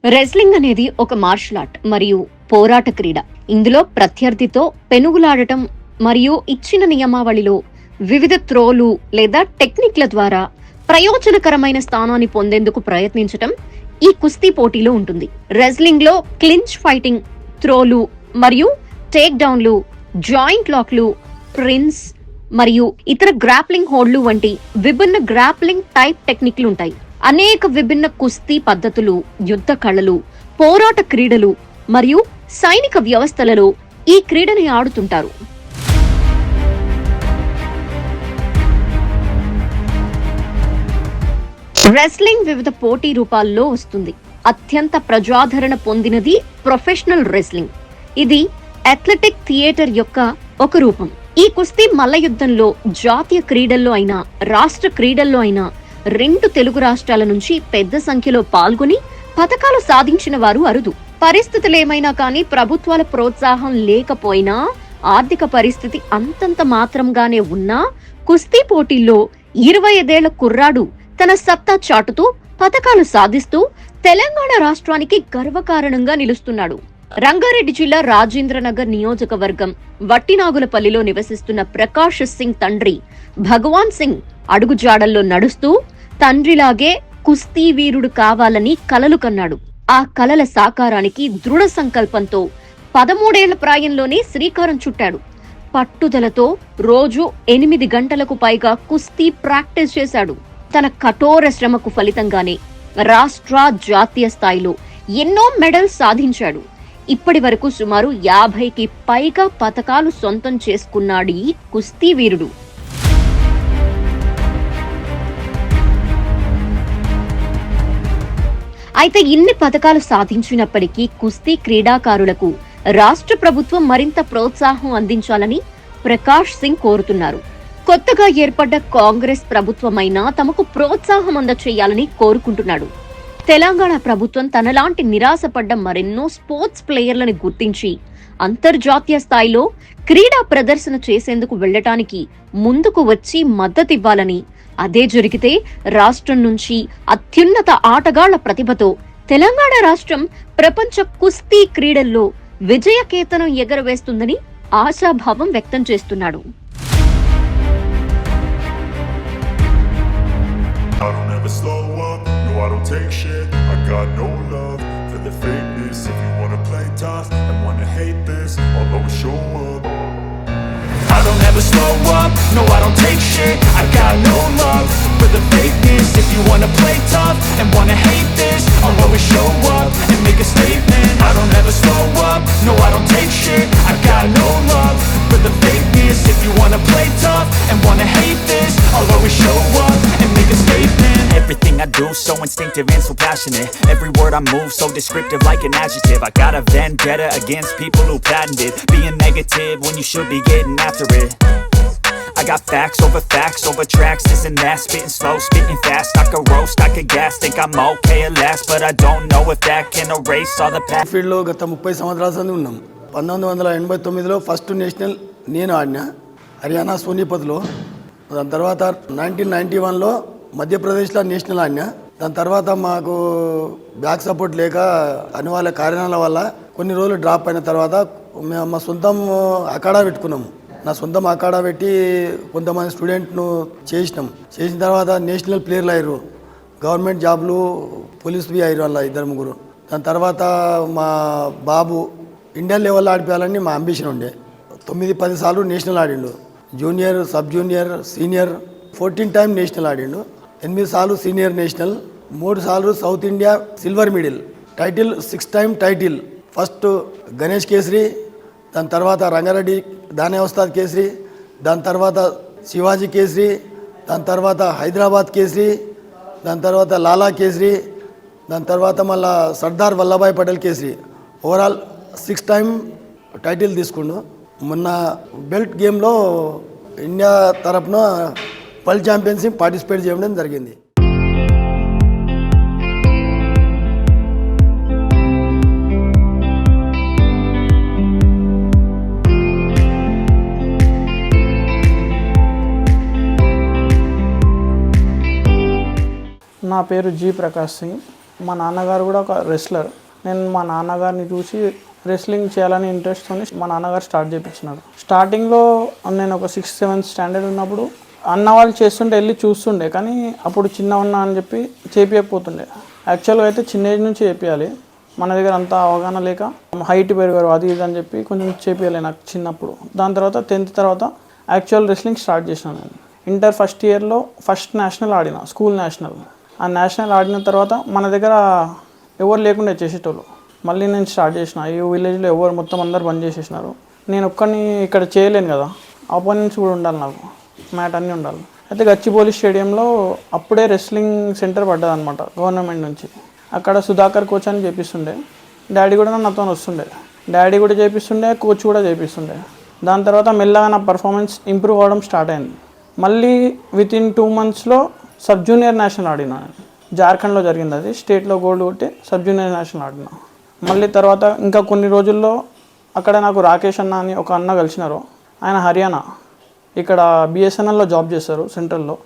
Wrestling అనేది ఒక martial art మరియు పోరాట క్రీడ. ఇందులో ప్రత్యర్థితో పెనుగులాడటం మరియు ఇచ్చిన నియమావళిలో వివిధ త్రోలు లేదా టెక్నిక్ల ద్వారా ప్రయోజనకరమైన స్థానాన్ని పొందేందుకు ప్రయత్నించటం ఈ కుస్తీ పోటీలో ఉంటుంది. రెజ్లింగ్ లో క్లించ్ ఫైటింగ్, త్రోలు మరియు టేక్ డౌన్లు, జాయింట్ లాక్లు, ప్రిన్స్ మరియు ఇతర గ్రాప్లింగ్ హోల్డ్లు వంటి విభిన్న గ్రాప్లింగ్ టైప్ టెక్నిక్లు ఉంటాయి. అనేక విభిన్న కుస్తీ పద్ధతులు, యుద్ధ కళలు, పోరాట క్రీడలు మరియు సైనిక వ్యవస్థలలో ఈ క్రీడని ఆడుతుంటారు. రెస్లింగ్ వివిధ పోటీ రూపాల్లో వస్తుంది. అత్యంత ప్రజాదరణ పొందినది ప్రొఫెషనల్ రెస్లింగ్. ఇది అథ్లెటిక్ థియేటర్ యొక్క ఒక రూపం. ఈ కుస్తీ మల్ల యుద్ధంలో జాతీయ క్రీడల్లో అయినా రాష్ట్ర క్రీడల్లో అయినా 2 తెలుగు రాష్ట్రాల నుంచి పెద్ద సంఖ్యలో పాల్గొని పతకాలు సాధించిన వారు అరుదు. పరిస్థితులేమైనా కానీ ప్రభుత్వాల ప్రోత్సాహం లేకపోయినా, ఆర్థిక పరిస్థితి అంతంత మాత్రంగానే ఉన్నా కుస్తీ పోటీల్లో 25 ఏళ్ల కుర్రాడు తన సత్తా చాటుతూ పతకాలు సాధిస్తూ తెలంగాణ రాష్ట్రానికి గర్వకారణంగా నిలుస్తున్నాడు. రంగారెడ్డి జిల్లా రాజేంద్రనగర్ నియోజకవర్గం వట్టినాగులపల్లిలో నివసిస్తున్న ప్రకాష్ సింగ్ తండ్రి భగవాన్ సింగ్ అడుగుజాడల్లో నడుస్తూ తండ్రిలాగే కుస్తీ వీరుడు కావాలని కలలు కన్నాడు. ఆ కలల సాకారానికి దృఢ సంకల్పంతో 13 ఏళ్ల ప్రాయంలోనే శ్రీకారం చుట్టాడు. పట్టుదలతో రోజు 8 గంటలకు పైగా కుస్తీ ప్రాక్టీస్ చేశాడు. తన కఠోర శ్రమకు ఫలితంగానే రాష్ట్ర, జాతీయ స్థాయిలో ఎన్నో మెడల్స్ సాధించాడు. ఇప్పటి వరకు సుమారు 50కి పైగా పతకాలు సొంతం చేసుకున్నాడు ఈ కుస్తీ వీరుడు. అయితే ఇన్ని పతకాలు సాధించినప్పటికీ కుస్తీ క్రీడాకారులకు రాష్ట్ర ప్రభుత్వం మరింత ప్రోత్సాహం అందించాలని ప్రకాష్ సింగ్ కోరుతున్నారు. కొత్తగా ఏర్పడ్డ కాంగ్రెస్ ప్రభుత్వమైనా తమకు ప్రోత్సాహం అందచేయాలని కోరుకుంటున్నాడు. తెలంగాణ ప్రభుత్వం తనలాంటి నిరాశపడ్డ మరెన్నో స్పోర్ట్స్ ప్లేయర్లను గుర్తించి అంతర్జాతీయ స్థాయిలో క్రీడా ప్రదర్శన చేసేందుకు వెళ్లటానికి ముందుకు వచ్చి మద్దతివ్వాలని, అదే జరిగితే రాష్ట్రం నుంచి అత్యున్నత ఆటగాళ్ల ప్రతిభతో తెలంగాణ రాష్ట్రం ప్రపంచ కుస్తీ క్రీడల్లో విజయకేతనం ఎగరవేస్తుందని ఆశాభావం వ్యక్తం చేస్తున్నాడు. I don't ever slow up, no I don't take shit. I got no love for the fakeness. If you wanna play tough and wanna hate this, I'll always show up and make a statement. I don't ever slow up, no I don't take shit. I got no love for the fakeness. If you wanna play tough and wanna hate this, I'll always show up and make a statement. Everything I do so instinctive and so passionate. Every word I move so descriptive like an adjective. I got a vendetta against people who patented being negative when you should be getting after it. I got facts over tracks, this and that. Spitting slow, spitting fast. I could roast, I could gas. Think I'm okay at last, but I don't know if that can erase all the past. ఫీల్డ్లో గత 30 సంవత్సరాల సంది ఉన్నాం. 1989లో first national నేను ఆడినా హర్యానా సోనిపత్లో. దాని తర్వాత 1991లో మధ్యప్రదేశ్లో నేషనల్ ఆడినా. దాని తర్వాత మాకు బ్యాక్ సపోర్ట్ లేక అనివార్య కారణాల వల్ల కొన్ని రోజులు డ్రాప్ అయిన తర్వాత మేము మా సొంతం అఖాడా పెట్టుకున్నాము. నా సొంతం అఖాడా పెట్టి కొంతమంది స్టూడెంట్ను చేసిన తర్వాత నేషనల్ ప్లేయర్లు అయ్యారు. గవర్నమెంట్ జాబ్లు, పోలీసులు అయ్యారు వాళ్ళ 2-3. దాని తర్వాత మా బాబు ఇండియా లెవెల్లో ఆడిపోయాలని మా అంబిషన్ ఉండే. 9-10 సార్లు నేషనల్ ఆడిండు. Junior, sub junior, senior 14 time national ఆడిండు. 8 సార్లు సీనియర్ నేషనల్, 3 సార్లు South India silver medal title, 6 time title. First Ganesh Kesari, దాని తర్వాత రంగారెడ్డి దానియా ఉస్తాద్ కేసరి, దాని తర్వాత శివాజీ కేసరి, దాని తర్వాత హైదరాబాద్ కేసరి, దాని తర్వాత లాలా కేసరి, దాని తర్వాత మళ్ళా Sardar Vallabhbhai Patel kesari. Overall 6 time title తీసుకుండు. మొన్న బెల్ట్ గేమ్లో ఇండియా తరఫున వరల్డ్ ఛాంపియన్షిప్ పార్టిసిపేట్ చేయడం జరిగింది. నా పేరు జి ప్రకాష్ సింగ్. మా నాన్నగారు కూడా ఒక రెస్లర్. నేను మా నాన్నగారిని చూసి రెస్లింగ్ చేయాలని ఇంట్రెస్ట్తో మా నాన్నగారు స్టార్ట్ చేయించినారు. స్టార్టింగ్లో నేను ఒక 6th 7th స్టాండర్డ్ ఉన్నప్పుడు అన్న వాళ్ళు చేస్తుంటే వెళ్ళి చూస్తుండే, కానీ అప్పుడు చిన్న ఉన్నా అని చెప్పి చేపించకపోతుండే. యాక్చువల్గా అయితే చిన్న ఏజ్ నుంచి చేపించాలి, మన దగ్గర అంత అవగాహన లేక హైట్ పెరిగారు అది ఇది అని చెప్పి కొంచెం చేపించాలి నాకు చిన్నప్పుడు. దాని తర్వాత 10th తర్వాత యాక్చువల్ రెస్లింగ్ స్టార్ట్ చేసినాను నేను. ఇంటర్ ఫస్ట్ ఇయర్లో ఫస్ట్ నేషనల్ ఆడిన, స్కూల్ నేషనల్. ఆ నేషనల్ ఆడిన తర్వాత మన దగ్గర ఎవరు లేకుండా చేసేటోళ్ళు. మళ్ళీ నేను స్టార్ట్ చేసిన. ఈ విలేజ్లో ఎవరు మొత్తం అందరు బంద్ చేసేసినారు. నేను ఒక్కడిని ఇక్కడ చేయలేను కదా, ఆపోనెంట్స్ కూడా ఉండాలి, నాకు మ్యాట్ అన్నీ ఉండాలి. అయితే గచ్చిబౌలి స్టేడియంలో అప్పుడే రెస్లింగ్ సెంటర్ పడ్డది అనమాట గవర్నమెంట్ నుంచి. అక్కడ సుధాకర్ కోచ్ అని చేపిస్తుండే. డాడీ కూడా నాతో వస్తుండే, డాడీ కూడా చేపిస్తుండే, కోచ్ కూడా చేపిస్తుండే. దాని తర్వాత మెల్లగా నా పర్ఫార్మెన్స్ ఇంప్రూవ్ అవ్వడం స్టార్ట్ అయింది. మళ్ళీ వితిన్ 2 monthsలో సబ్ జూనియర్ నేషనల్ ఆడినా. జార్ఖండ్లో జరిగింది అది, స్టేట్లో గోల్డ్ కొట్టి సబ్ జూనియర్ నేషనల్ ఆడినా. మళ్ళీ తర్వాత ఇంకా కొన్ని రోజుల్లో అక్కడ నాకు రాకేష్ అన్న అని ఒక అన్న కలిసినారు. ఆయన హర్యానా, ఇక్కడ బిఎస్ఎన్ఎల్లో జాబ్ చేస్తారు సెంట్రల్లో.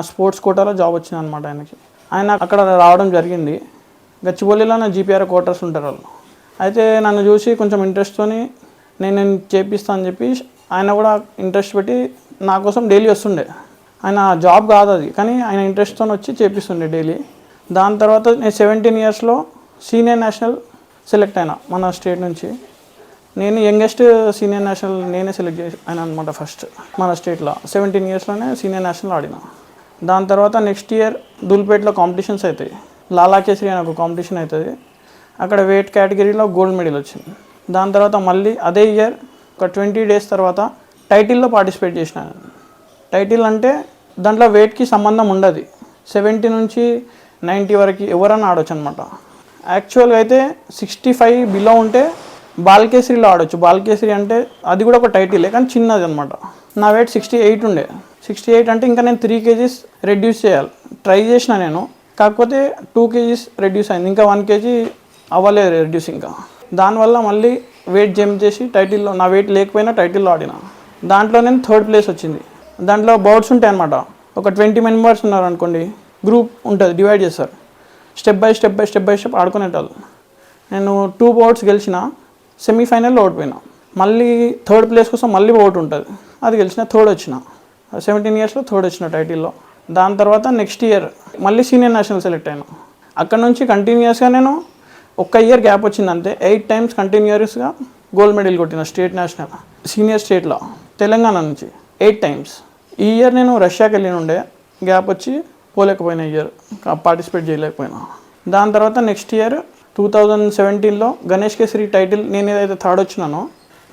స్పోర్ట్స్ కోటాలో జాబ్ వచ్చింది అనమాట ఆయనకి. ఆయన అక్కడ రావడం జరిగింది. గచ్చిబౌలిలో నా జీపీఆర్ క్వార్టర్స్ ఉంటారు వాళ్ళు. అయితే నన్ను చూసి కొంచెం ఇంట్రెస్ట్తో నేను చేపిస్తాను అని చెప్పి ఆయన కూడా ఇంట్రెస్ట్ పెట్టి నా కోసం డైలీ వస్తుండే. ఆయన జాబ్ కాదు అది, కానీ ఆయన ఇంట్రెస్ట్తో వచ్చి చేపిస్తుండే డైలీ. దాని తర్వాత నేను 17 yearsలో సీనియర్ నేషనల్ సెలెక్ట్ అయినా మన స్టేట్ నుంచి. నేను యంగెస్ట్ సీనియర్ నేషనల్ నేనే సెలెక్ట్ అయినా అనమాట ఫస్ట్ మన స్టేట్లో. 17 yearsలోనే సీనియర్ నేషనల్ ఆడిన. దాని తర్వాత నెక్స్ట్ ఇయర్ దుల్పేట్లో కాంపిటీషన్స్ అవుతాయి. లాలా కేసరి అని ఒక కాంపిటీషన్ అవుతుంది. అక్కడ వెయిట్ కేటగిరీలో గోల్డ్ మెడల్ వచ్చింది. దాని తర్వాత మళ్ళీ అదే ఇయర్ ఒక 20 days తర్వాత టైటిల్లో పార్టిసిపేట్ చేసిన. టైటిల్ అంటే దాంట్లో వెయిట్కి సంబంధం ఉండదు, 70 నుంచి 90 వరకు ఎవరైనా ఆడొచ్చు అనమాట. యాక్చువల్గా అయితే 65 బిలో ఉంటే బాల్కేసరిలో ఆడొచ్చు. బాల్కేసరి అంటే అది కూడా ఒక టైటిలే, కానీ చిన్నది అనమాట. నా వెయిట్ 68 ఉండే. 68 అంటే ఇంకా నేను 3 kgs రెడ్యూస్ చేయాలి. ట్రై చేసిన నేను, కాకపోతే 2 kgs రెడ్యూస్ అయింది. ఇంకా 1 kg అవ్వలేదు రెడ్యూస్. ఇంకా దానివల్ల మళ్ళీ వెయిట్ జంప్ చేసి టైటిల్లో, నా వెయిట్ లేకపోయినా టైటిల్లో ఆడిన. దాంట్లో నేను 3rd place వచ్చింది. దాంట్లో బౌట్స్ ఉంటాయి అనమాట. ఒక 20 members ఉన్నారు అనుకోండి, గ్రూప్ ఉంటుంది, డివైడ్ చేస్తారు. స్టెప్ బై స్టెప్ ఆడుకునేటాళ్ళు. నేను 2 bouts గెలిచిన, సెమీఫైనల్లో ఓడిపోయినా. మళ్ళీ 3rd place కోసం మళ్ళీ బౌట్ ఉంటుంది, అది గెలిచిన, 3rd వచ్చిన. 17 yearsలో 3rd వచ్చిన టైటిల్లో. దాని తర్వాత నెక్స్ట్ ఇయర్ మళ్ళీ సీనియర్ నేషనల్ సెలెక్ట్ అయినా. అక్కడ నుంచి కంటిన్యూస్గా నేను ఒక్క ఇయర్ గ్యాప్ వచ్చింది అంతే. 8 times కంటిన్యూస్గా గోల్డ్ మెడల్ కొట్టిన స్టేట్ నేషనల్ సీనియర్ స్టేట్లో తెలంగాణ నుంచి 8 times. ఈ ఇయర్ నేను రష్యాకి వెళ్ళి ఉండే, గ్యాప్ వచ్చి పోలేకపోయినా, ఇయర్ పార్టిసిపేట్ చేయలేకపోయినా. దాని తర్వాత నెక్స్ట్ ఇయర్ 2017లో గణేష్ కేసరి టైటిల్ నేను ఏదైతే 3rd వచ్చినానో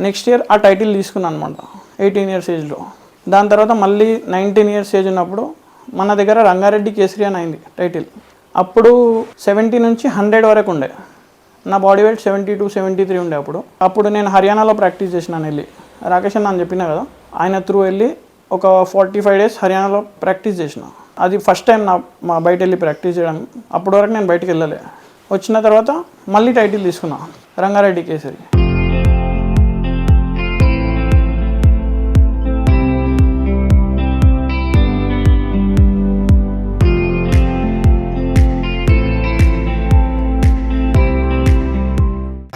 నెక్స్ట్ ఇయర్ ఆ టైటిల్ తీసుకున్నాను అనమాట 18 years ఏజ్లో. దాని తర్వాత మళ్ళీ 19 years ఏజ్ ఉన్నప్పుడు మన దగ్గర రంగారెడ్డి కేసరి అని అయింది టైటిల్. అప్పుడు 70 నుంచి 100 వరకు ఉండే. నా బాడీ వెయిట్ 72, 73 ఉండే. అప్పుడు నేను హర్యానాలో ప్రాక్టీస్ చేసినాను వెళ్ళి. రాకేష్ అన్న అని చెప్పినా కదా, ఆయన త్రూ వెళ్ళి ఒక 45 days హర్యానాలో ప్రాక్టీస్ చేసిన. అది ఫస్ట్ టైం మా బయట వెళ్ళి ప్రాక్టీస్ చేయడం. అప్పటి వరకు నేను బయటికి వెళ్ళలే. వచ్చిన తర్వాత మళ్ళీ టైటిల్ తీసుకున్నా, Rangareddy kesari.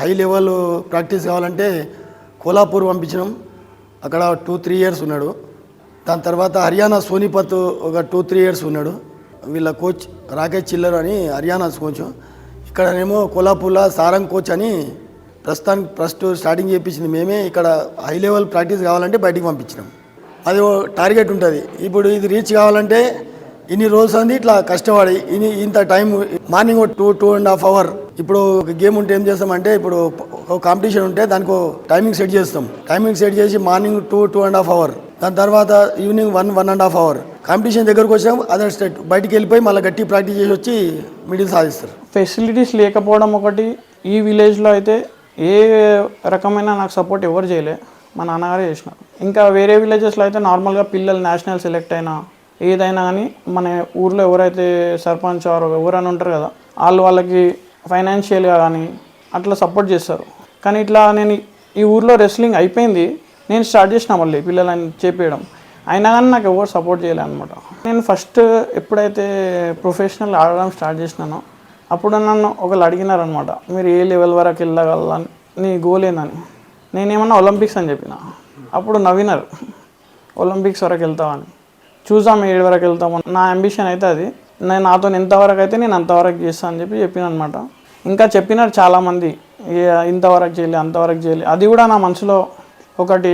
High level practice కావాలంటే కోలాపూర్ పంపించినాం. అక్కడ 2-3 years ఉన్నాడు. దాని తర్వాత హర్యానా సోనిపత్ ఒక 2-3 years ఉన్నాడు. వీళ్ళ కోచ్ రాకేష్ చిల్లర్ అని హర్యానా కోచ్. ఇక్కడనేమో కోలాపూర్లో సారంగ్ కోచ్ అని ప్రస్తుతానికి ఫస్ట్ స్టార్టింగ్ చేయించింది మేమే. ఇక్కడ హై లెవెల్ ప్రాక్టీస్ కావాలంటే బయటికి పంపించినాం. అది టార్గెట్ ఉంటుంది. ఇప్పుడు ఇది రీచ్ కావాలంటే ఇన్ని రోజులు అంది ఇట్లా కష్టపడి ఇంత టైం, మార్నింగ్ 2-2.5 hours. ఇప్పుడు ఒక గేమ్ ఉంటే ఏం చేస్తామంటే, ఇప్పుడు ఒక కాంపిటీషన్ ఉంటే దానికి టైమింగ్ సెట్ చేస్తాం. టైమింగ్ సెట్ చేసి మార్నింగ్ 2-2.5 hours, దాని తర్వాత ఈవినింగ్ 1-1.5 hours. కాంపిటీషన్ దగ్గరకు వచ్చాం, అదర్ స్టేట్ బయటికి వెళ్ళిపోయి మళ్ళీ గట్టి ప్రాక్టీస్ చేసి వచ్చి మిడిల్ సాధిస్తారు. ఫెసిలిటీస్ లేకపోవడం ఒకటి. ఈ విలేజ్లో అయితే ఏ రకమైన నాకు సపోర్ట్ ఎవరు చేయలే, మా నాన్నగారే చేసినారు. ఇంకా వేరే విలేజెస్లో అయితే నార్మల్గా పిల్లలు నేషనల్ సెలెక్ట్ అయినా ఏదైనా కానీ మన ఊర్లో ఎవరైతే సర్పంచ్ ఎవరైనా ఉంటారు కదా, వాళ్ళకి ఫైనాన్షియల్గా కానీ అట్లా సపోర్ట్ చేస్తారు. కానీ ఇట్లా నేను ఈ ఊర్లో రెస్లింగ్ అయిపోయింది, నేను స్టార్ట్ చేసిన మళ్ళీ పిల్లలని చేపేయడం, అయినా కానీ నాకు ఎవరు సపోర్ట్ చేయలే అనమాట. నేను ఫస్ట్ ఎప్పుడైతే ప్రొఫెషనల్ ఆడడం స్టార్ట్ చేసినానో అప్పుడు నన్ను ఒకళ్ళు అడిగినారనమాట, మీరు ఏ లెవెల్ వరకు వెళ్ళగలని, నీ గోల్ ఏందని. నేనేమన్నా ఒలింపిక్స్ అని చెప్పిన. అప్పుడు నవ్వినారు, ఒలింపిక్స్ వరకు వెళ్తామని. చూసాం ఏడు వరకు వెళ్తాము. నా అంబిషన్ అయితే అది. నేను నాతో ఎంతవరకు అయితే నేను అంతవరకు చేస్తాను అని చెప్పిన అనమాట. ఇంకా చెప్పినారు చాలామంది, ఇంతవరకు చేయాలి అంతవరకు చేయాలి. అది కూడా నా మనసులో ఒకటి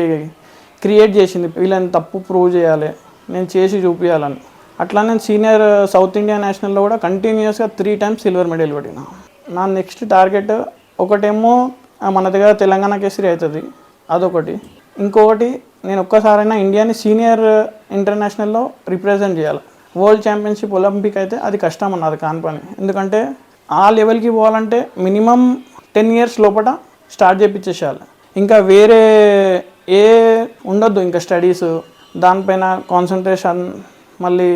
క్రియేట్ చేసింది, వీళ్ళని తప్పు ప్రూవ్ చేయాలి, నేను చేసి చూపించాలని. అట్లా నేను సీనియర్ సౌత్ ఇండియా నేషనల్లో కూడా కంటిన్యూస్గా 3 times సిల్వర్ మెడల్ పడిన. నా నెక్స్ట్ టార్గెట్ ఒకటేమో మన దగ్గర తెలంగాణ కేసరి అవుతుంది, అదొకటి. ఇంకొకటి నేను ఒక్కసారైనా ఇండియాని సీనియర్ ఇంటర్నేషనల్లో రిప్రజెంట్ చేయాలి. వరల్డ్ ఛాంపియన్షిప్, ఒలింపిక్ అయితే అది కష్టం అన్నది కాని పని. ఎందుకంటే ఆ లెవెల్కి పోవాలంటే మినిమం 10 years లోపల స్టార్ట్ చేయించేసేయాలి. ఇంకా వేరే ఏ ఉండొద్దు, ఇంకా స్టడీస్ దానిపైన కాన్సన్ట్రేషన్, మళ్ళీ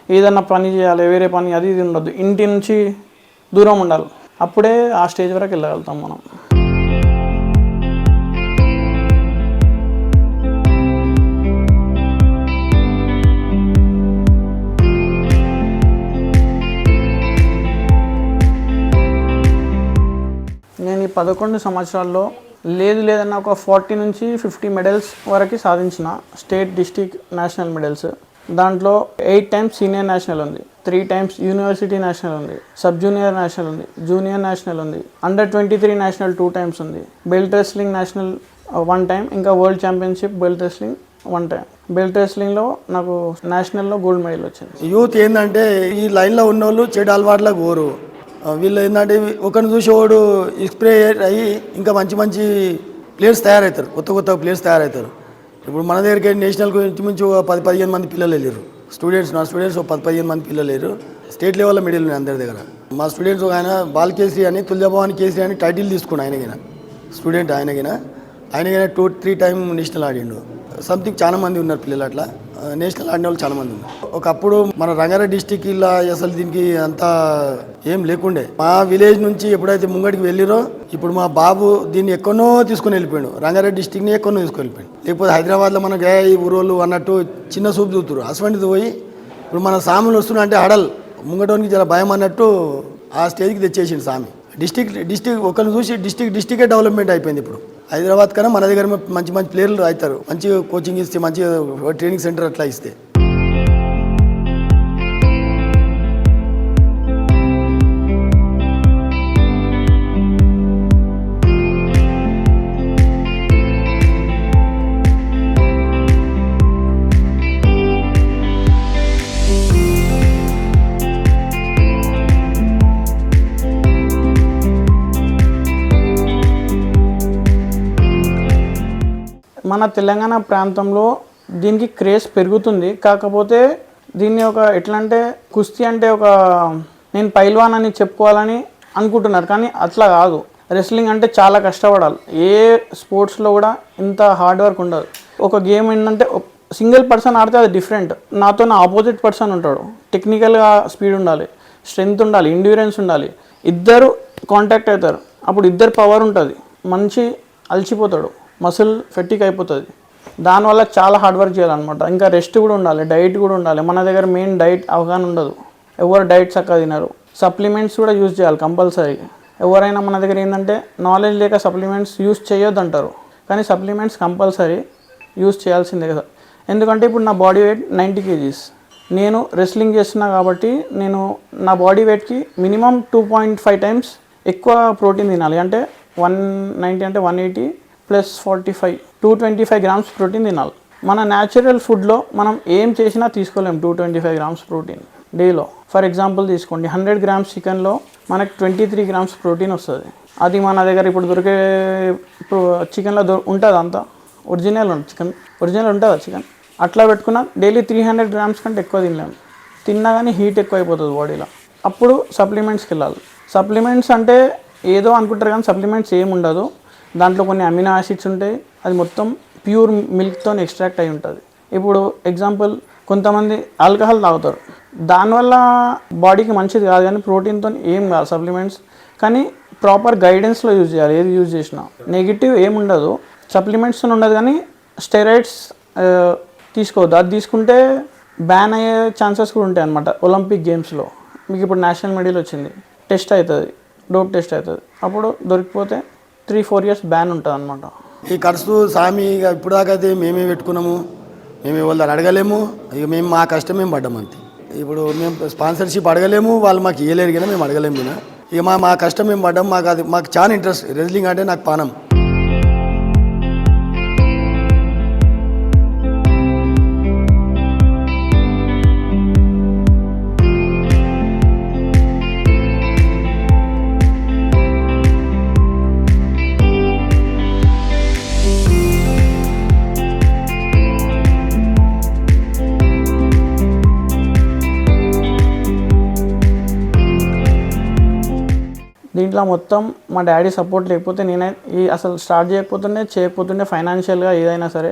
ఏదన్నా పని చేయాలి, వేరే పని అది ఇది ఉండొద్దు. ఇంటి నుంచి దూరం ఉండాలి, అప్పుడే ఆ స్టేజ్ వరకు వెళ్ళగలుగుతాం మనం. నేను ఈ 11 సంవత్సరాల్లో లేదన్నా ఒక 40 నుంచి 50 మెడల్స్ వరకు సాధించిన. State, district, national medals. దాంట్లో 8 times సీనియర్ నేషనల్ ఉంది, 3 times యూనివర్సిటీ నేషనల్ ఉంది, సబ్ జూనియర్ నేషనల్ ఉంది, జూనియర్ నేషనల్ ఉంది, అండర్-23 నేషనల్ 2 times ఉంది, బెల్ట్ రెస్లింగ్ నేషనల్ 1 time, ఇంకా world championship belt wrestling 1 time. Belt రెస్లింగ్లో నాకు నేషనల్లో గోల్డ్ మెడల్ వచ్చింది. యూత్ ఏంటంటే ఈ లైన్లో ఉన్నోళ్ళు చెడు అలవాట్లకు పోరు. వీళ్ళు ఏంటంటే ఒకరిని చూసి వాడు ఇన్స్పైర్ అయ్యి ఇంకా మంచి మంచి ప్లేయర్స్ తయారవుతారు, కొత్త ప్లేయర్స్ తయారవుతారు. ఇప్పుడు మన దగ్గరికి నేషనల్కు ఇంచుమించు 10-15 మంది పిల్లలు వెళ్ళారు. నా స్టూడెంట్స్ 10-15 మంది పిల్లలు వెళ్ళారు. స్టేట్ లెవెల్లో మెడల్ ఉన్నాయి అందరి దగ్గర. మా స్టూడెంట్స్ ఆయన బాల్ కేసరి అని, తుల్యభవాని కేసరి అని టైటిల్ తీసుకున్నాడు. ఆయనగిన స్టూడెంట్, ఆయనగిన 2-3 times నేషనల్ ఆడిండు. సంథింగ్ చాలా మంది ఉన్నారు పిల్లలు, అట్లా నేషనల్ ఆడిన వాళ్ళు చాలా మంది ఉన్నారు. ఒకప్పుడు మన రంగారెడ్డి డిస్టిక్ ఇలా అసలు దీనికి అంత ఏం లేకుండే. మా విలేజ్ నుంచి ఎప్పుడైతే ముంగడికి వెళ్ళిరో, ఇప్పుడు మా బాబు దీన్ని ఎక్కడనో తీసుకుని వెళ్ళిపోయాడు. రంగారెడ్డి డిస్టిక్ని ఎక్కడనో తీసుకుని వెళ్ళిపోయాడు. లేకపోతే హైదరాబాద్లో మన ఈ ఊరోళ్ళు అన్నట్టు చిన్న సూపు చూపుతారు. అసలు పోయి ఇప్పుడు మన సాములు వస్తున్నా అంటే అడల్ ముంగటోనికి చాలా భయం అన్నట్టు ఆ స్టేజ్కి తెచ్చేసిండు సామి. డిస్టిక్ ఒకరిని చూసి డిస్టికే డెవలప్మెంట్ అయిపోయింది. ఇప్పుడు హైదరాబాద్ కన్నా మన దగ్గర మంచి ప్లేయర్లు అవుతారు. మంచి కోచింగ్ ఇస్తే, మంచి ట్రైనింగ్ సెంటర్ అట్లా ఇస్తే. మన తెలంగాణ ప్రాంతంలో దీనికి క్రేజ్ పెరుగుతుంది. కాకపోతే దీన్ని ఒక ఎట్లా అంటే కుస్తీ అంటే ఒక నేను పైల్వాన్ అని చెప్పుకోవాలని అనుకుంటున్నారు, కానీ అట్లా కాదు. రెస్లింగ్ అంటే చాలా కష్టపడాలి. ఏ స్పోర్ట్స్లో కూడా ఇంత హార్డ్ వర్క్ ఉండదు. ఒక గేమ్ ఏంటంటే సింగిల్ పర్సన్ ఆడితే అది డిఫరెంట్. నాతో నా ఆపోజిట్ పర్సన్ ఉంటాడు. టెక్నికల్గా స్పీడ్ ఉండాలి, స్ట్రెంగ్త్ ఉండాలి, ఎండ్యూరెన్స్ ఉండాలి. ఇద్దరు కాంటాక్ట్ అవుతారు, అప్పుడు ఇద్దరు పవర్ ఉంటుంది. మంచి అలసిపోతాడు, మసిల్ ఫెట్టిక్ అయిపోతుంది. దానివల్ల చాలా హార్డ్ వర్క్ చేయాలన్నమాట. ఇంకా రెస్ట్ కూడా ఉండాలి, డైట్ కూడా ఉండాలి. మన దగ్గర మెయిన్ డైట్ అవగాహన ఉండదు, ఎవరు డైట్ చక్కగా తినరు. సప్లిమెంట్స్ కూడా యూజ్ చేయాలి కంపల్సరీ. ఎవరైనా మన దగ్గర ఏంటంటే నాలెడ్జ్ లేక సప్లిమెంట్స్ యూజ్ చేయొద్దు అంటారు, కానీ సప్లిమెంట్స్ కంపల్సరీ యూజ్ చేయాల్సిందే కదా. ఎందుకంటే ఇప్పుడు నా బాడీ వెయిట్ 90 kgs. నేను రెస్లింగ్ చేస్తున్నా కాబట్టి నేను నా బాడీ వెయిట్కి మినిమం 2.5 times ఎక్కువ ప్రోటీన్ తినాలి. అంటే 190 అంటే 180 + 45 225 grams ప్రోటీన్ తినాలి. మన న్యాచురల్ ఫుడ్లో మనం ఏం చేసినా తీసుకోలేము 225 grams ప్రోటీన్ డేలో. ఫర్ ఎగ్జాంపుల్ తీసుకోండి, 100 grams చికెన్లో మనకు 23 grams ప్రోటీన్ వస్తుంది. అది మన దగ్గర ఇప్పుడు దొరికే చికెన్లో ఉంటుంది, అంతా ఒరిజినల్ ఉంటుందా చికెన్? అట్లా పెట్టుకున్న డైలీ 300 grams కంటే ఎక్కువ తినలేము. తిన్నా కానీ హీట్ ఎక్కువ అయిపోతుంది బాడీలో. అప్పుడు సప్లిమెంట్స్కి వెళ్ళాలి. సప్లిమెంట్స్ అంటే ఏదో అనుకుంటారు, కానీ సప్లిమెంట్స్ ఏమి ఉండదు. దాంట్లో కొన్ని అమినో యాసిడ్స్ ఉంటాయి, అది మొత్తం ప్యూర్ మిల్క్తో ఎక్స్ట్రాక్ట్ అయి ఉంటుంది. ఇప్పుడు ఎగ్జాంపుల్ కొంతమంది ఆల్కహాల్ తాగుతారు, దానివల్ల బాడీకి మంచిది కాదు, కానీ ప్రోటీన్తో ఏం కాదు సప్లిమెంట్స్. కానీ ప్రాపర్ గైడెన్స్లో యూజ్ చేయాలి. ఏది యూజ్ చేసినా నెగిటివ్ ఏముండదు, సప్లిమెంట్స్తో ఉండదు. కానీ స్టెరాయిడ్స్ తీసుకోవద్దు. అది తీసుకుంటే బ్యాన్ అయ్యే ఛాన్సెస్ కూడా ఉంటాయి అన్నమాట. ఒలింపిక్ గేమ్స్లో మీకు ఇప్పుడు నేషనల్ మెడల్ వచ్చింది, టెస్ట్ అవుతుంది, డోప్ టెస్ట్ అవుతుంది. అప్పుడు దొరికిపోతే 3-4 years బ్యాన్ ఉంటుంది అనమాట. ఈ ఖర్చు సామి ఇక ఇప్పుడు దాకా అయితే మేమే పెట్టుకున్నాము, మేము వాళ్ళ అడగలేము, ఇక మేము మా కష్టం మేము పడ్డాం అంతే. ఇప్పుడు మేము స్పాన్సర్షిప్ అడగలేము, వాళ్ళు మాకు ఇవ్వలేరు కదా, మేము అడగలేము కదా. ఇక మా కష్టం మేము పడ్డాం. మాకు చాలా ఇంట్రెస్ట్, రెజ్లింగ్ అంటే నాకు పానం. దీంట్లో మొత్తం మా డాడీ సపోర్ట్ లేకపోతే నేనే అసలు స్టార్ట్ చేయకపోతుండే ఫైనాన్షియల్గా ఏదైనా సరే.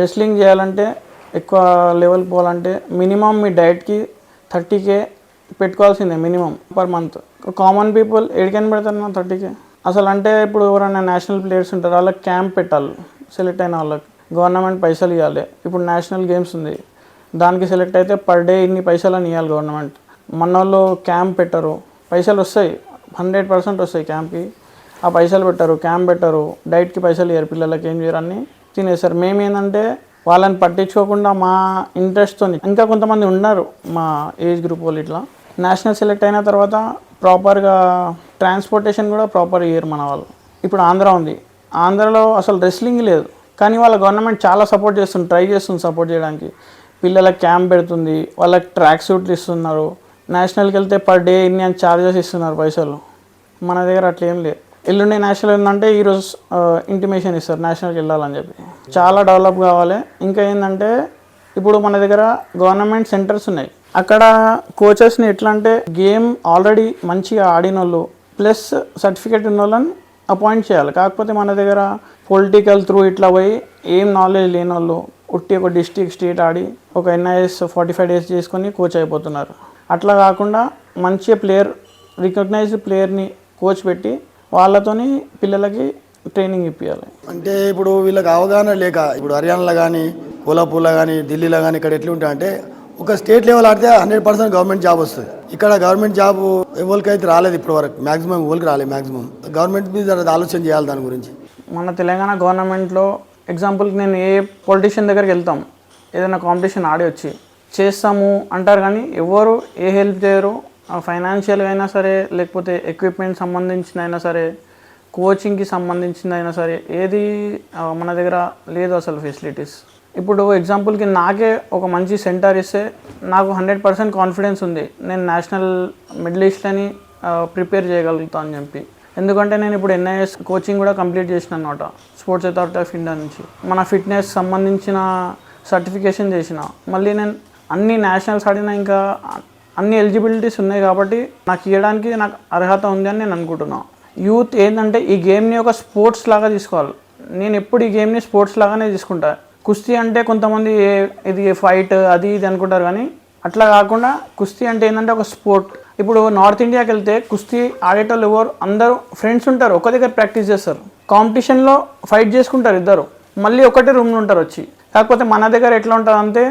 రెస్లింగ్ చేయాలంటే ఎక్కువ లెవెల్ పోవాలంటే మినిమం మీ డైట్కి 30K పెట్టుకోవాల్సిందే minimum per month. Common people ఎడికైనా పెడతారు నా 30K అసలు. అంటే ఇప్పుడు ఎవరైనా నేషనల్ ప్లేయర్స్ ఉంటారు, వాళ్ళకి క్యాంప్ పెట్టాలి, సెలెక్ట్ అయిన వాళ్ళకి గవర్నమెంట్ పైసలు ఇవ్వాలి. ఇప్పుడు నేషనల్ గేమ్స్ ఉంది, దానికి సెలెక్ట్ అయితే పర్ డే ఇన్ని పైసలు అని ఇవ్వాలి గవర్నమెంట్. మన వాళ్ళు క్యాంప్ పెట్టరు, పైసలు వస్తాయి 100% వస్తాయి క్యాంప్కి, ఆ పైసలు పెట్టరు, క్యాంప్ పెట్టరు, డైట్కి పైసలు ఇవ్వరు, పిల్లలకి ఏం చేయరు, అన్నీ తినేస్తారు. మేము ఏంటంటే వాళ్ళని పట్టించుకోకుండా మా ఇంట్రెస్ట్తో, ఇంకా కొంతమంది ఉన్నారు మా ఏజ్ గ్రూప్ వాళ్ళు ఇట్లా నేషనల్ సెలెక్ట్ అయిన తర్వాత ప్రాపర్గా ట్రాన్స్పోర్టేషన్ కూడా ప్రాపర్ ఇయ్యరు మన వాళ్ళు. ఇప్పుడు ఆంధ్ర ఉంది, ఆంధ్రలో అసలు రెస్లింగ్ లేదు, కానీ వాళ్ళ గవర్నమెంట్ చాలా సపోర్ట్ చేస్తుంది, ట్రై చేస్తుంది సపోర్ట్ చేయడానికి. పిల్లలకి క్యాంప్ పెడుతుంది, వాళ్ళకి ట్రాక్ సూట్లు ఇస్తున్నారు, నేషనల్కి వెళ్తే పర్ డే ఇన్ని అని ఛార్జెస్ ఇస్తున్నారు పైసలు. మన దగ్గర అట్లా ఏం లేదు. ఎల్లుండి నేషనల్ ఏంటంటే ఈరోజు ఇంటిమేషన్ ఇస్తారు నేషనల్కి వెళ్ళాలని చెప్పి. చాలా డెవలప్ కావాలి. ఇంకా ఏంటంటే ఇప్పుడు మన దగ్గర గవర్నమెంట్ సెంటర్స్ ఉన్నాయి, అక్కడ కోచెస్ని ఎట్లా అంటే గేమ్ ఆల్రెడీ మంచిగా ఆడిన వాళ్ళు ప్లస్ సర్టిఫికేట్ ఉన్న వాళ్ళని అపాయింట్ చేయాలి. కాకపోతే మన దగ్గర పొలిటికల్ త్రూ ఇట్లా పోయి ఏం నాలెడ్జ్ లేని వాళ్ళు ఉట్టి ఒక డిస్ట్రిక్ట్ స్టేట్ ఆడి ఒక NIS 45 days చేసుకొని కోచ్ అయిపోతున్నారు. అట్లా కాకుండా మంచి ప్లేయర్, రికగ్నైజ్డ్ ప్లేయర్ని కోచ్ పెట్టి వాళ్ళతోని పిల్లలకి ట్రైనింగ్ ఇప్పించాలి. అంటే ఇప్పుడు వీళ్ళకి అవగాహన లేక, ఇప్పుడు హర్యానాలో కానీ కోల్హాపూర్లో కానీ ఢిల్లీలో కానీ ఇక్కడ ఎట్లా ఉంటాయంటే ఒక స్టేట్ లెవెల్ ఆడితే 100% గవర్నమెంట్ జాబ్ వస్తుంది. ఇక్కడ గవర్నమెంట్ జాబ్ ఎవరికైతే రాలేదు ఇప్పటి వరకు, మ్యాక్సిమం ఎవరికి రాలేదు. మ్యాక్సిమం గవర్నమెంట్ మీద ఆలోచన చేయాలి దాని గురించి. మన తెలంగాణ గవర్నమెంట్లో ఎగ్జాంపుల్కి నేను ఏ పొలిటీషియన్ దగ్గరికి వెళ్తాం, ఏదైనా కాంపిటీషన్ ఆడి వచ్చి చేస్తాము అంటారు, కానీ ఎవరు ఏ హెల్ప్ చేయరు. ఫైనాన్షియల్గా అయినా సరే, లేకపోతే ఎక్విప్మెంట్ సంబంధించిన అయినా సరే, కోచింగ్కి సంబంధించిన అయినా సరే, ఏది మన దగ్గర లేదు అసలు ఫెసిలిటీస్. ఇప్పుడు ఎగ్జాంపుల్కి నాకే ఒక మంచి సెంటర్ ఇస్తే నాకు 100% కాన్ఫిడెన్స్ ఉంది, నేను నేషనల్ మెడలిస్ట్లని ప్రిపేర్ చేయగలుగుతాను అని చెప్పి. ఎందుకంటే నేను ఇప్పుడు NIS కోచింగ్ కూడా కంప్లీట్ చేసిన అనమాట, స్పోర్ట్స్ అథారిటీ ఆఫ్ ఇండియా నుంచి. మన ఫిట్నెస్ సంబంధించిన సర్టిఫికేషన్ చేసిన, మళ్ళీ నేను అన్ని నేషనల్స్ ఆడినా, ఇంకా అన్ని ఎలిజిబిలిటీస్ ఉన్నాయి కాబట్టి నాకు ఇవ్వడానికి నాకు అర్హత ఉంది అని నేను అనుకుంటున్నాను. యూత్ ఏంటంటే ఈ గేమ్ని ఒక స్పోర్ట్స్ లాగా తీసుకోవాలి. నేను ఎప్పుడు ఈ గేమ్ని స్పోర్ట్స్ లాగానే తీసుకుంటా. కుస్తీ అంటే కొంతమంది ఇది ఫైట్ అది ఇది అనుకుంటారు, కానీ అట్లా కాకుండా కుస్తీ అంటే ఏంటంటే ఒక స్పోర్ట్. ఇప్పుడు నార్త్ ఇండియాకి వెళ్తే కుస్తీ ఆడేటోళ్ళు ఎవరు, అందరూ ఫ్రెండ్స్ ఉంటారు, ఒక దగ్గర ప్రాక్టీస్ చేస్తారు, కాంపిటీషన్లో ఫైట్ చేసుకుంటారు ఇద్దరు, మళ్ళీ ఒకటే రూమ్లో ఉంటారు వచ్చి. కాకపోతే మన దగ్గర ఎట్లా ఉంటుంది అంటే,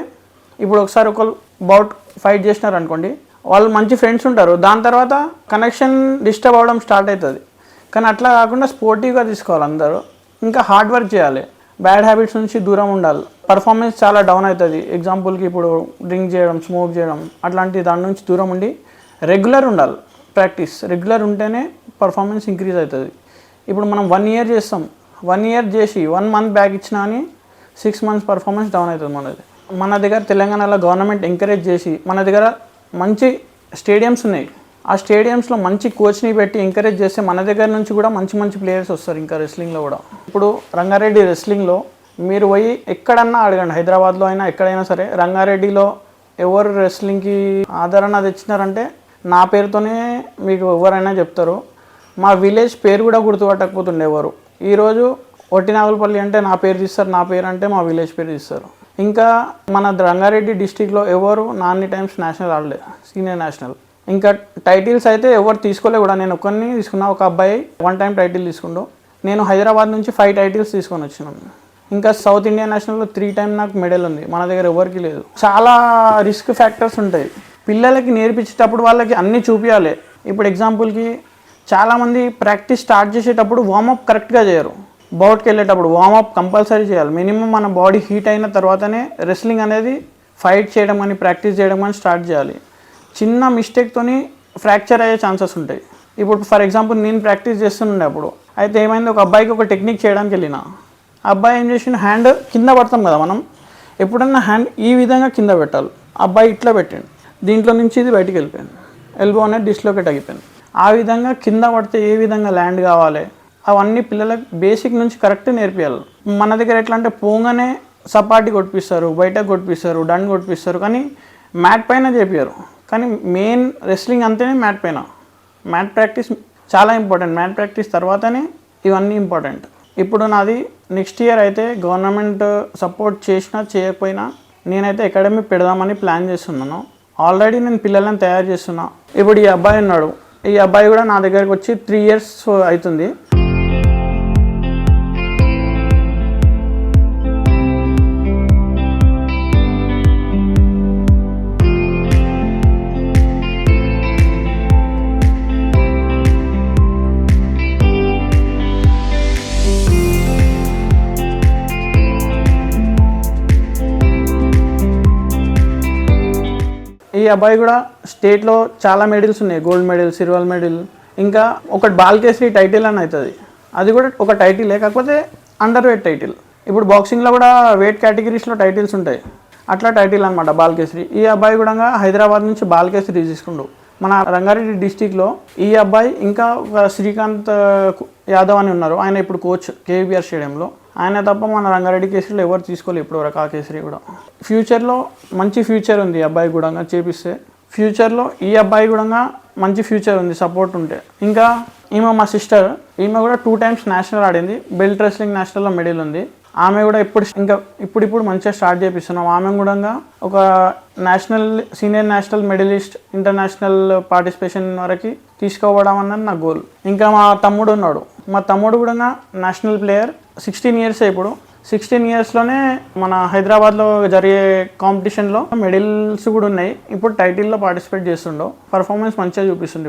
ఇప్పుడు ఒకసారి ఒకరు బౌట్ ఫైట్ చేసినారు అనుకోండి, వాళ్ళు మంచి ఫ్రెండ్స్ ఉంటారు, దాని తర్వాత కనెక్షన్ డిస్టర్బ్ అవ్వడం స్టార్ట్ అవుతుంది. కానీ అట్లా కాకుండా స్పోర్టివ్గా తీసుకోవాలి అందరూ. ఇంకా హార్డ్ వర్క్ చేయాలి, బ్యాడ్ హ్యాబిట్స్ నుంచి దూరం ఉండాలి. పర్ఫార్మెన్స్ చాలా డౌన్ అవుతుంది. ఎగ్జాంపుల్కి ఇప్పుడు డ్రింక్ చేయడం, స్మోక్ చేయడం అట్లాంటి దాని నుంచి దూరం ఉండి రెగ్యులర్ ఉండాలి. ప్రాక్టీస్ రెగ్యులర్ ఉంటేనే పర్ఫార్మెన్స్ ఇంక్రీజ్ అవుతుంది. ఇప్పుడు మనం 1 year చేస్తాం, 1 year చేసి 1 month బ్యాక్ ఇచ్చినా అని 6 months పర్ఫార్మెన్స్ డౌన్ అవుతుంది మనది. మన దగ్గర తెలంగాణలో గవర్నమెంట్ ఎంకరేజ్ చేసి, మన దగ్గర మంచి స్టేడియంస్ ఉన్నాయి, ఆ స్టేడియంస్లో మంచి కోచ్ని పెట్టి ఎంకరేజ్ చేస్తే మన దగ్గర నుంచి కూడా మంచి మంచి ప్లేయర్స్ వస్తారు. ఇంకా రెస్లింగ్లో కూడా ఇప్పుడు రంగారెడ్డి రెస్లింగ్లో మీరు పోయి ఎక్కడన్నా అడగండి, హైదరాబాద్లో అయినా ఎక్కడైనా సరే, రంగారెడ్డిలో ఎవరు రెస్లింగ్కి ఆదరణ తెచ్చినారంటే నా పేరుతోనే మీకు ఎవరైనా చెప్తారు. మా విలేజ్ పేరు కూడా గుర్తుపట్టకపోతుండే ఎవరు. ఈరోజు ఒట్టినాగులపల్లి అంటే నా పేరు తీస్తారు, నా పేరు అంటే మా విలేజ్ పేరు తీస్తారు. ఇంకా మన రంగారెడ్డి డిస్టిక్లో ఎవరు నాన్ని టైమ్స్ నేషనల్ ఆడలే, సీనియర్ నేషనల్. ఇంకా టైటిల్స్ అయితే ఎవరు తీసుకోలే కూడా. నేను ఒక్కరిని తీసుకున్నా, ఒక అబ్బాయి 1 time టైటిల్ తీసుకుంటూ. నేను హైదరాబాద్ నుంచి 5 titles తీసుకొని వచ్చినాను. ఇంకా సౌత్ ఇండియా నేషనల్లో 3 times నాకు మెడల్ ఉంది, మన దగ్గర ఎవరికి లేదు. చాలా రిస్క్ ఫ్యాక్టర్స్ ఉంటాయి. పిల్లలకి నేర్పించేటప్పుడు వాళ్ళకి అన్నీ చూపించాలి. ఇప్పుడు ఎగ్జాంపుల్కి చాలామంది ప్రాక్టీస్ స్టార్ట్ చేసేటప్పుడు వార్మప్ కరెక్ట్గా చేయరు. బౌట్కి వెళ్ళేటప్పుడు వార్మప్ కంపల్సరీ చేయాలి. మినిమం మన బాడీ హీట్ అయిన తర్వాతనే రెస్లింగ్ అనేది ఫైట్ చేయడం కానీ ప్రాక్టీస్ చేయడం కానీ స్టార్ట్ చేయాలి. చిన్న మిస్టేక్తోని ఫ్రాక్చర్ అయ్యే ఛాన్సెస్ ఉంటాయి. ఇప్పుడు ఫర్ ఎగ్జాంపుల్ నేను ప్రాక్టీస్ చేస్తుండే అప్పుడు అయితే ఏమైంది, ఒక అబ్బాయికి ఒక టెక్నిక్ చేయడానికి వెళ్ళిన, ఆ అబ్బాయి ఏం చేసిన, హ్యాండ్ కింద పడతాం కదా మనం, ఎప్పుడన్నా హ్యాండ్ ఈ విధంగా కింద పెట్టాలి. అబ్బాయి ఇట్లా పెట్టాడు, దీంట్లో నుంచి ఇది బయటికి వెళ్ళిపోయింది, ఎల్బో అనేది డిస్లోకేట్ అయిపోయింది. ఆ విధంగా కింద పడితే ఏ విధంగా ల్యాండ్ కావాలి అవన్నీ పిల్లలకు బేసిక్ నుంచి కరెక్ట్ నేర్పియాలి. మన దగ్గర ఎట్లా అంటే పోగానే సపాటి కొట్టిస్తారు, బయట కొట్టిస్తారు, డండ్ కొట్టిస్తారు, కానీ మ్యాట్ పైన చేపియారు. కానీ మెయిన్ రెస్లింగ్ అంతేనే మ్యాట్ పైన. మ్యాట్ ప్రాక్టీస్ చాలా ఇంపార్టెంట్. మ్యాట్ ప్రాక్టీస్ తర్వాతనే ఇవన్నీ ఇంపార్టెంట్. ఇప్పుడు నాది నెక్స్ట్ ఇయర్ అయితే గవర్నమెంట్ సపోర్ట్ చేసినా చేయకపోయినా నేనైతే అకాడమీ పెడదామని ప్లాన్ చేస్తున్నాను. ఆల్రెడీ నేను పిల్లలను తయారు చేస్తున్నా. ఇప్పుడు ఈ అబ్బాయి ఉన్నాడు, ఈ అబ్బాయి కూడా నా దగ్గరికి వచ్చి 3 years అవుతుంది. ఈ అబ్బాయి కూడా స్టేట్లో చాలా మెడల్స్ ఉన్నాయి, గోల్డ్ మెడల్, సిల్వర్ మెడల్, ఇంకా ఒకటి బాల్కేశ్రీ టైటిల్ అని అవుతుంది. అది కూడా ఒక టైటిలే, కాకపోతే అండర్ వెయిట్ టైటిల్. ఇప్పుడు బాక్సింగ్లో కూడా వెయిట్ కేటగిరీస్లో టైటిల్స్ ఉంటాయి, అట్లా టైటిల్ అనమాట బాల్కేశ్రీ. ఈ అబ్బాయి కూడా హైదరాబాద్ నుంచి బాల్కేశ్రీ తీసుకుండు. మన రంగారెడ్డి డిస్టిక్లో ఈ అబ్బాయి ఇంకా ఒక శ్రీకాంత్ యాదవ్ అని ఉన్నారు, ఆయన ఇప్పుడు కోచ్ కేవీఆర్ స్టేడియంలో. ఆయన తప్ప మన రంగారెడ్డి కేసరీలో ఎవరు తీసుకోలేదు ఇప్పటివరకు. ఆ కేసరి కూడా ఫ్యూచర్లో మంచి ఫ్యూచర్ ఉంది ఈ అబ్బాయి కూడా చేపిస్తే. ఫ్యూచర్లో ఈ అబ్బాయి కూడా మంచి ఫ్యూచర్ ఉంది సపోర్ట్ ఉంటే. ఇంకా ఈమె మా సిస్టర్, ఈమె కూడా 2 times నేషనల్ ఆడింది, బెల్ట్ రెస్లింగ్ నేషనల్లో మెడల్ ఉంది. ఆమె కూడా ఇప్పుడు మంచిగా స్టార్ట్ చేపిస్తున్నాం. ఆమె కూడా ఒక senior national medalist, international participation వరకు తీసుకోవడం అన్నది నా గోల్. ఇంకా మా తమ్ముడు ఉన్నాడు, మా తమ్ముడు కూడా నేషనల్ ప్లేయర్. 16 years ఇప్పుడు 16 yearsలోనే మన హైదరాబాద్లో జరిగే కాంపిటీషన్లో మెడల్స్ కూడా ఉన్నాయి. ఇప్పుడు టైటిల్లో పార్టిసిపేట్ చేస్తుండో, పర్ఫార్మెన్స్ మంచిగా చూపిస్తుంది.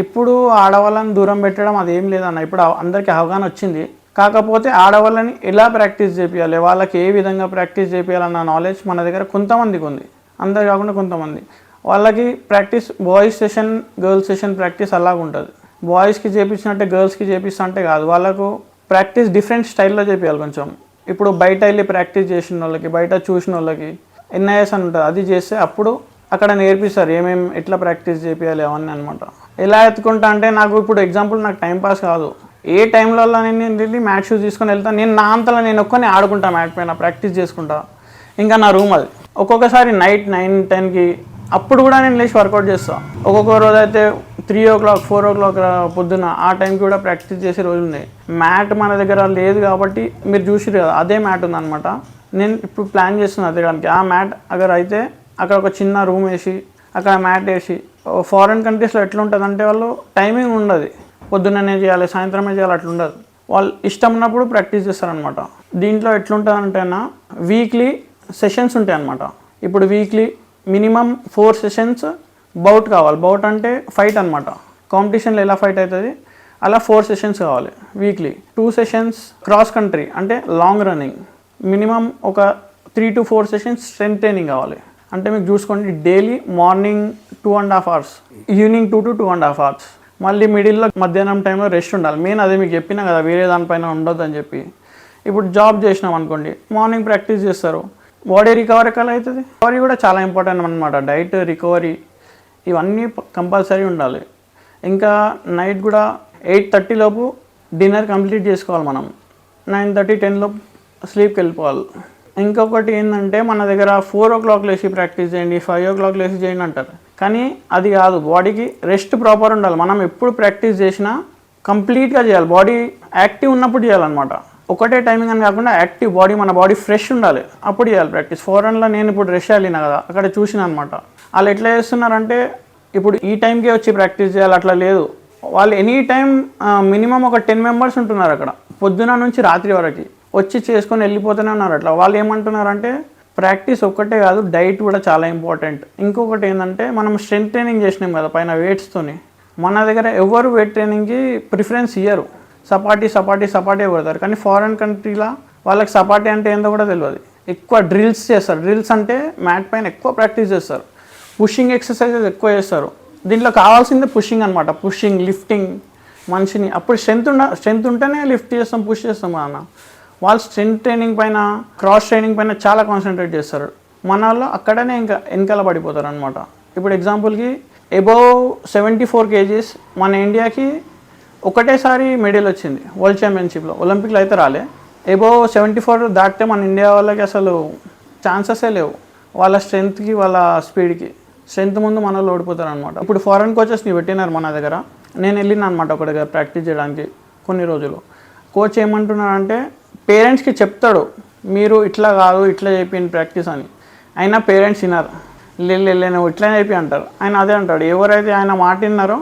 ఇప్పుడు ఆడవాళ్ళని దూరం పెట్టడం అదేం లేదన్న, ఇప్పుడు అందరికీ అవగాహన వచ్చింది. కాకపోతే ఆడవాళ్ళని ఎలా ప్రాక్టీస్ చేయాలి, వాళ్ళకి ఏ విధంగా ప్రాక్టీస్ చేయాలన్న నాలెడ్జ్ మన దగ్గర కొంతమందికి ఉంది, అందరు కాకుండా కొంతమంది. వాళ్ళకి practice boys session, girls session practice అలాగ ఉంటుంది. బాయ్స్కి చేపించినట్టే గర్ల్స్కి చేపిస్తా అంటే కాదు, వాళ్ళకు ప్రాక్టీస్ డిఫరెంట్ స్టైల్లో చేయాలి కొంచెం. ఇప్పుడు బయట వెళ్ళి ప్రాక్టీస్ చేసిన వాళ్ళకి, బయట చూసిన వాళ్ళకి NIS అని ఉంటుంది, అది చేస్తే అప్పుడు అక్కడ నేర్పిస్తారు ఏమేమి ఎట్లా ప్రాక్టీస్ చేయాలి అవన్నీ అనమాట. ఎలా ఎత్తుకుంటా అంటే నాకు ఇప్పుడు ఎగ్జాంపుల్ నాకు టైంపాస్ కాదు, ఏ టైంలో నేను వెళ్ళి మ్యాట్ షూస్ తీసుకొని వెళ్తాను. నేను నా అంతలో నేను ఒక్కనే ఆడుకుంటా, మ్యాట్ పైన ప్రాక్టీస్ చేసుకుంటా. ఇంకా నా రూమ్ అది. ఒక్కొక్కసారి నైట్ 9-10కి అప్పుడు కూడా నేను లేచి వర్కౌట్ చేస్తాను. ఒక్కొక్క రోజు అయితే 3 o'clock 4 o'clock పొద్దున్న ఆ టైంకి కూడా ప్రాక్టీస్ చేసే రోజులు ఉన్నాయి. మ్యాట్ మన దగ్గర లేదు కాబట్టి మీరు చూసిరు కదా, అదే మ్యాట్ ఉందన్నమాట. నేను ఇప్పుడు ప్లాన్ చేస్తున్నాను అదేడానికి. ఆ మ్యాట్ అగర్ అయితే అక్కడ ఒక చిన్న రూమ్ వేసి అక్కడ మ్యాట్ వేసి, ఫారిన్ కంట్రీస్లో ఎట్లా ఉంటుంది అంటే వాళ్ళు టైమింగ్ ఉండదు, పొద్దున్ననే చేయాలి సాయంత్రమే చేయాలి అట్లా ఉండదు. వాళ్ళు ఇష్టం ఉన్నప్పుడు ప్రాక్టీస్ చేస్తారనమాట. దీంట్లో ఎట్లుంటుంది అంటేనా వీక్లీ సెషన్స్ ఉంటాయి అన్నమాట. ఇప్పుడు వీక్లీ మినిమం 4 sessions బౌట్ కావాలి. బౌట్ అంటే ఫైట్ అనమాట, కాంపిటీషన్లో ఎలా ఫైట్ అవుతుంది అలా 4 sessions కావాలి వీక్లీ. 2 sessions క్రాస్ కంట్రీ అంటే లాంగ్ రన్నింగ్. మినిమం ఒక 3 to 4 sessions స్ట్రెంత్ ట్రైనింగ్ కావాలి. అంటే మీకు చూసుకోండి, daily morning 2.5 hours, evening 2 to 2.5 hours, మళ్ళీ మిడిల్లో మధ్యాహ్నం టైంలో రెస్ట్ ఉండాలి. మెయిన్ అదే మీకు చెప్పినా కదా, వేరే దానిపైన ఉండొద్దు అని చెప్పి. ఇప్పుడు జాబ్ చేసినాం అనుకోండి, మార్నింగ్ ప్రాక్టీస్ చేస్తారు, బాడీ రికవరీ ఎలా అవుతుంది. రికవరీ కూడా చాలా ఇంపార్టెంట్ అనమాట. డైట్, రికవరీ ఇవన్నీ కంపల్సరీ ఉండాలి. ఇంకా నైట్ కూడా 8:30 లోపు డిన్నర్ కంప్లీట్ చేసుకోవాలి మనం. 9:30-10 లోపు స్లీప్కి వెళ్ళిపోవాలి. ఇంకొకటి ఏంటంటే మన దగ్గర 4 o'clock లేచి ప్రాక్టీస్ చేయండి, 5 o'clock లేచి చేయండి అంటారు. కానీ అది కాదు, బాడీకి రెస్ట్ ప్రాపర్ ఉండాలి. మనం ఎప్పుడు ప్రాక్టీస్ చేసినా కంప్లీట్గా చేయాలి, బాడీ యాక్టివ్ ఉన్నప్పుడు చేయాలన్నమాట. ఒకటే టైమింగ్ అని కాకుండా యాక్టివ్ బాడీ, మన బాడీ ఫ్రెష్ ఉండాలి, అప్పుడు చేయాలి ప్రాక్టీస్. ఫారెన్లో నేను ఇప్పుడు రష్యా వెళ్ళినా కదా, అక్కడ చూసిన అనమాట. వాళ్ళు ఎట్లా చేస్తున్నారంటే ఇప్పుడు ఈ టైంకే వచ్చి ప్రాక్టీస్ చేయాలి అట్లా లేదు. వాళ్ళు ఎనీ టైం మినిమం ఒక 10 members ఉంటున్నారు అక్కడ, పొద్దున నుంచి రాత్రి వరకు వచ్చి చేసుకొని వెళ్ళిపోతూనే ఉన్నారు. అట్లా వాళ్ళు ఏమంటున్నారంటే ప్రాక్టీస్ ఒక్కటే కాదు, డైట్ కూడా చాలా ఇంపార్టెంట్. ఇంకొకటి ఏంటంటే మనం స్ట్రెంత్ ట్రైనింగ్ చేసినాం కదా పైన వెయిట్స్తోని, మన దగ్గర ఎవరు వెయిట్ ట్రైనింగ్కి ప్రిఫరెన్స్ ఇయ్యరు, సపాటీ కొడతారు. కానీ ఫారెన్ కంట్రీలో వాళ్ళకి సపాటీ అంటే ఏందో కూడా తెలియదు. ఎక్కువ డ్రిల్స్ చేస్తారు. డ్రిల్స్ అంటే మ్యాట్ పైన ఎక్కువ ప్రాక్టీస్ చేస్తారు, పుషింగ్ ఎక్సర్సైజెస్ ఎక్కువ చేస్తారు. దీంట్లో కావాల్సిందే పుషింగ్ అనమాట, పుషింగ్, లిఫ్టింగ్. మనిషిని అప్పుడు స్ట్రెంత్ ఉంటేనే లిఫ్ట్ చేస్తాం, పుష్ చేస్తాం అన్న. వాళ్ళు స్ట్రెంత్ ట్రైనింగ్ పైన, క్రాస్ ట్రైనింగ్ పైన చాలా కాన్సన్ట్రేట్ చేస్తారు. మన వాళ్ళు అక్కడనే ఇంకా వెనకాల పడిపోతారు అనమాట. ఇప్పుడు ఎగ్జాంపుల్కి అబౌవ్ 74 kgs మన ఇండియాకి ఒకటేసారి మెడల్ వచ్చింది వరల్డ్ ఛాంపియన్షిప్లో. ఒలింపిక్లో అయితే రాలే. అబౌవ్ 74 దాటితే మన ఇండియా వాళ్ళకి అసలు ఛాన్సెసే లేవు. వాళ్ళ స్ట్రెంత్కి, వాళ్ళ స్పీడ్కి. స్ట్రెంత్ ముందు మన వాళ్ళు ఓడిపోతారు అనమాట. ఇప్పుడు ఫారెన్ కోచెస్ని పెట్టినారు మన దగ్గర. నేను వెళ్ళిన అనమాట ఒక దగ్గర ప్రాక్టీస్ చేయడానికి కొన్ని రోజులు. కోచ్ ఏమంటున్నారంటే పేరెంట్స్కి చెప్తాడు, మీరు ఇట్లా కాదు ఇట్లా చెప్పిన ప్రాక్టీస్ అని. అయినా పేరెంట్స్ విన్నారు. లే నువ్వు ఇట్లా చెప్పి అంటారు. ఆయన అదే అంటాడు. ఎవరైతే ఆయన మాట విన్నారో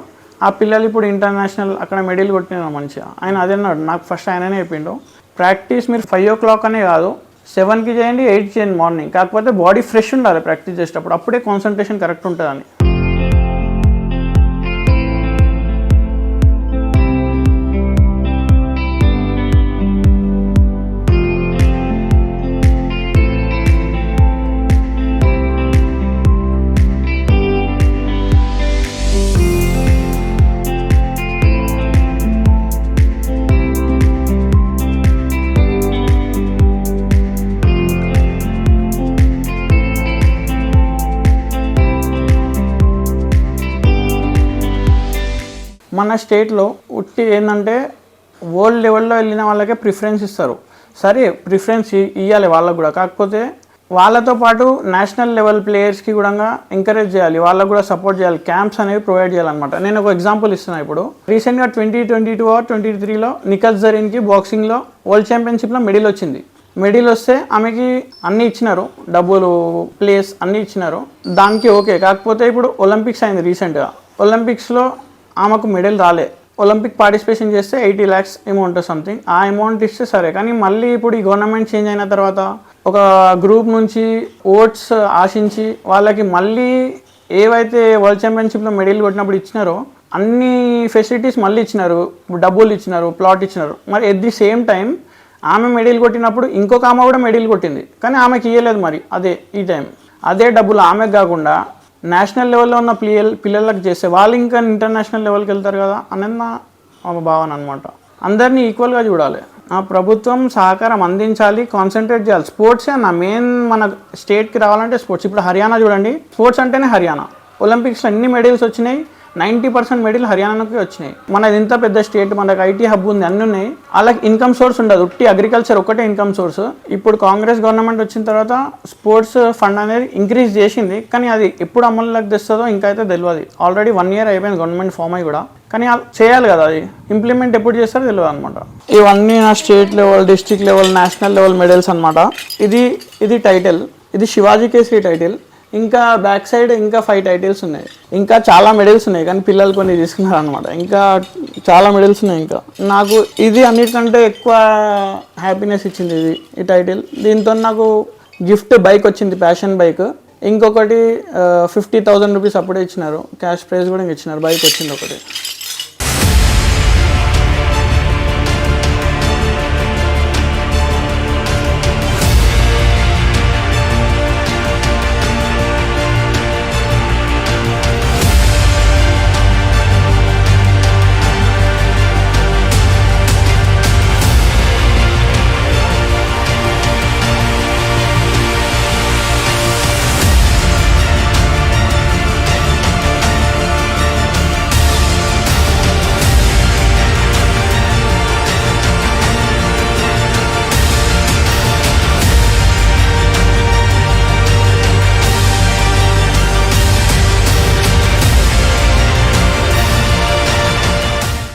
ఆ పిల్లలు ఇప్పుడు ఇంటర్నేషనల్ అక్కడ మెడల్ కొట్టినారు మంచిగా. ఆయన అదే అన్నాడు, నాకు ఫస్ట్ ఆయననే చెప్పిండు, ప్రాక్టీస్ మీరు 5 o'clock అనే కాదు 7కి చేయండి, 8కి చేయండి మార్నింగ్. కాకపోతే బాడీ ఫ్రెష్ ఉండాలి ప్రాక్టీస్ చేసేటప్పుడు, అప్పుడే కాన్సన్ట్రేషన్ కరెక్ట్ ఉంటుందని. మన స్టేట్లో ఉట్టి ఏంటంటే వరల్డ్ లెవెల్లో వెళ్ళిన వాళ్ళకే ప్రిఫరెన్స్ ఇస్తారు. సరే ప్రిఫరెన్స్ ఇవ్వాలి వాళ్ళకు కూడా, కాకపోతే వాళ్ళతో పాటు నేషనల్ లెవెల్ ప్లేయర్స్కి కూడా ఎంకరేజ్ చేయాలి, వాళ్ళకు కూడా సపోర్ట్ చేయాలి, క్యాంప్స్ అనేవి ప్రొవైడ్ చేయాలన్నమాట. నేను ఒక ఎగ్జాంపుల్ ఇస్తున్నాను. ఇప్పుడు రీసెంట్గా 2022 or 2023లో నిఖత్ జరీన్కి బాక్సింగ్లో వరల్డ్ ఛాంపియన్షిప్లో మెడల్ వచ్చింది. మెడల్ వస్తే ఆమెకి అన్నీ ఇచ్చినారు, డబ్బులు, ప్లేస్ అన్నీ ఇచ్చినారు, దానికి ఓకే. కాకపోతే ఇప్పుడు ఒలింపిక్స్ అయింది రీసెంట్గా. ఒలింపిక్స్లో ఆమెకు మెడల్ రాలే. ఒలింపిక్ పార్టిసిపేషన్ చేస్తే 80 lakhs అమౌంట్ సంథింగ్, ఆ అమౌంట్ ఇస్తే సరే. కానీ మళ్ళీ ఇప్పుడు ఈ గవర్నమెంట్ చేంజ్ అయిన తర్వాత ఒక గ్రూప్ నుంచి ఓట్స్ ఆశించి వాళ్ళకి మళ్ళీ ఏవైతే వరల్డ్ ఛాంపియన్షిప్లో మెడల్ కొట్టినప్పుడు ఇచ్చినారో అన్ని ఫెసిలిటీస్ మళ్ళీ ఇచ్చినారు, డబ్బులు ఇచ్చినారు, ప్లాట్ ఇచ్చినారు. మరి ఎట్ ది సేమ్ టైం ఆమె మెడల్ కొట్టినప్పుడు ఇంకొక ఆమె కూడా మెడల్ కొట్టింది, కానీ ఆమెకి ఇవ్వలేదు. మరి అదే ఈ టైం అదే డబ్బులు ఆమెకు కాకుండా నేషనల్ లెవెల్లో ఉన్న పిల్లలకు చేస్తే వాళ్ళు ఇంకా ఇంటర్నేషనల్ లెవెల్కి వెళ్తారు కదా అనేది నా భావన అనమాట. అందరినీ ఈక్వల్గా చూడాలి. ఆ ప్రభుత్వం సహకారం అందించాలి, కాన్సన్ట్రేట్ చేయాలి. స్పోర్ట్సే నా మెయిన్. మన స్టేట్కి రావాలంటే స్పోర్ట్స్. ఇప్పుడు హర్యానా చూడండి, స్పోర్ట్స్ అంటేనే హర్యానా. ఒలింపిక్స్లో ఎన్ని మెడల్స్ వచ్చినాయి, 90% మెడల్ హర్యానాకి వచ్చినాయి. మనది ఇంత పెద్ద స్టేట్, మనకు ఐటీ హబ్ ఉంది, అన్నీ ఉన్నాయి. వాళ్ళకి ఇన్కమ్ సోర్స్ ఉండదు, ఉట్టి అగ్రికల్చర్ ఒకటే ఇన్కమ్ సోర్స్. ఇప్పుడు కాంగ్రెస్ గవర్నమెంట్ వచ్చిన తర్వాత స్పోర్ట్స్ ఫండ్ అనేది ఇంక్రీజ్ చేసింది, కానీ అది ఎప్పుడు అమలులోకి తెస్తుందో ఇంకా అయితే తెలియదు. ఆల్రెడీ 1 year అయిపోయింది గవర్నమెంట్ ఫామ్ అయ్యి కూడా, కానీ చేయాలి కదా, అది ఇంప్లిమెంట్ ఎప్పుడు చేస్తారో తెలియదు అనమాట. ఇవన్నీ నా state level, district level, national level medals అనమాట. ఇది టైటిల్, ఇది శివాజీ కేసరి టైటిల్. ఇంకా బ్యాక్ సైడ్ ఇంకా 5 titles ఉన్నాయి. ఇంకా చాలా మెడల్స్ ఉన్నాయి, కానీ పిల్లలు కొన్ని తీసుకున్నారు అనమాట. ఇంకా చాలా మెడల్స్ ఉన్నాయి. ఇంకా నాకు ఇది అన్నిటికంటే ఎక్కువ హ్యాపీనెస్ ఇచ్చింది ఈ టైటిల్. దీంతో నాకు గిఫ్ట్ బైక్ వచ్చింది, ప్యాషన్ బైక్. ఇంకొకటి 50,000 rupees అప్పుడే ఇచ్చినారు, క్యాష్ ప్రైజ్ కూడా ఇచ్చినారు. బైక్ వచ్చింది ఒకటి.